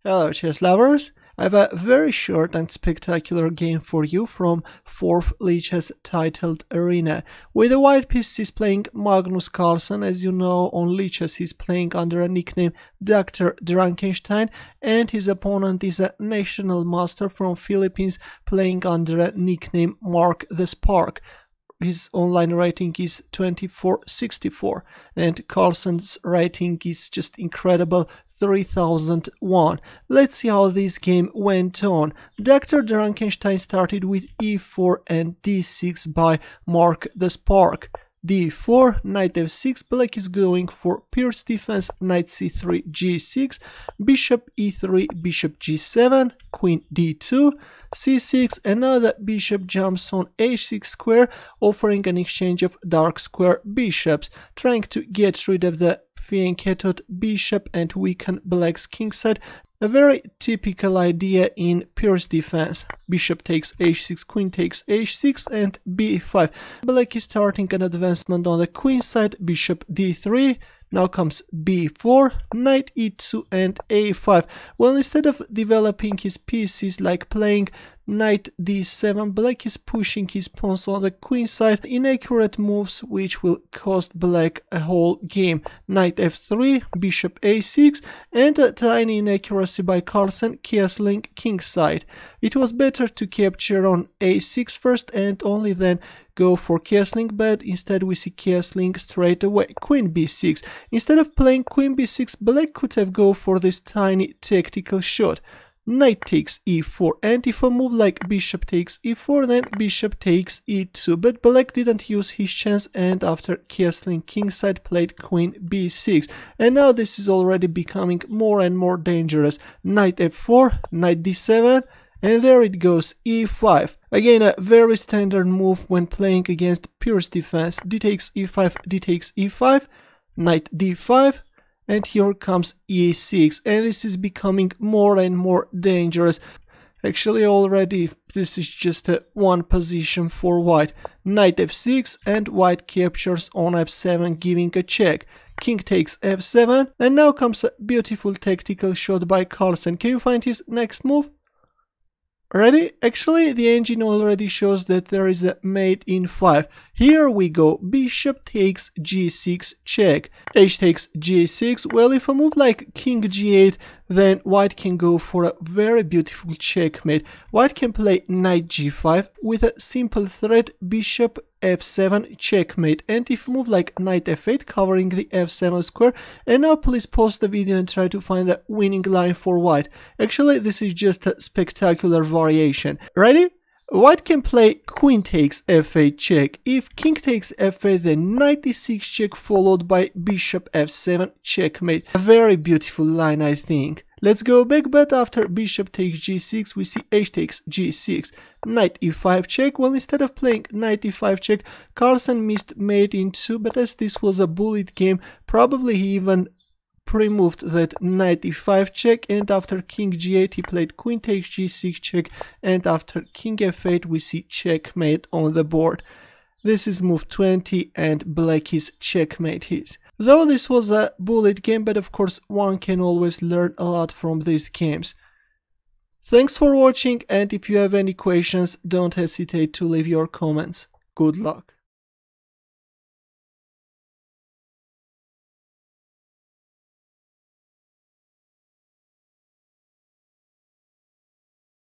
Hello chess lovers, I have a very short and spectacular game for you from 4th Lichess titled Arena, where the white piece is playing Magnus Carlsen. As you know, on Lichess he's playing under a nickname DrDrunkenstein, and his opponent is a national master from Philippines playing under a nickname MarcTheSpark. His online rating is 2464 and Carlsen's rating is just incredible 3001. Let's see how this game went on. DrDrunkenstein started with e4 and d6 by MarcTheSpark. d4, knight f6, black is going for Pirc defense, knight c3, g6, bishop e3, bishop g7, queen d2, c6, and now the bishop jumps on h6 square, offering an exchange of dark square bishops, trying to get rid of the fianchettoed bishop and weaken black's kingside. A very typical idea in Pirc defense. Bishop takes h6, queen takes h6, and b5. Black is starting an advancement on the queen side, bishop d3. Now comes b4, knight e2 and a5. Well, instead of developing his pieces like playing knight d7, black is pushing his pawns on the queen side, inaccurate moves which will cost black a whole game. Knight f3, bishop a6, and a tiny inaccuracy by Carlsen, castling kingside. It was better to capture on a6 first and only then go for castling, but instead we see castling straight away. Queen b6. Instead of playing queen b6, black could have go for this tiny tactical shot. Knight takes e4, and if a move like bishop takes e4, then bishop takes e2, but black didn't use his chance, and after castling kingside played queen b6, and now this is already becoming more and more dangerous. Knight f4, knight d7, and there it goes, e5. Again, a very standard move when playing against Pirc defense. D takes e5, d takes e5, knight d5, and here comes e6, and this is becoming more and more dangerous. Actually, already this is just one position for white. Knight f6, and white captures on f7, giving a check. King takes f7, and now comes a beautiful tactical shot by Carlsen. Can you find his next move? Ready? Actually, the engine already shows that there is a mate in 5. Here we go. Bishop takes g6 check. H takes g6. Well, if a move like king g8, then white can go for a very beautiful checkmate. White can play knight g5 with a simple threat, bishop f7 checkmate, and if move like knight f8 covering the f7 square. And now please pause the video and try to find the winning line for white. Actually, this is just a spectacular variation. Ready? White can play queen takes f8 check. If king takes f8, then knight d6 check followed by bishop f7 checkmate. A very beautiful line, I think. Let's go back, but after bishop takes g6, we see h takes g6, knight e5 check. Well, instead of playing knight e5 check, Carlsen missed mate in 2, but as this was a bullet game, probably he even pre-moved that knight e5 check, and after king g8 he played queen takes g6 check, and after king f8 we see checkmate on the board. This is move 20 and black is checkmate hit. Though this was a bullet game, but of course one can always learn a lot from these games. Thanks for watching, and if you have any questions, don't hesitate to leave your comments. Good luck.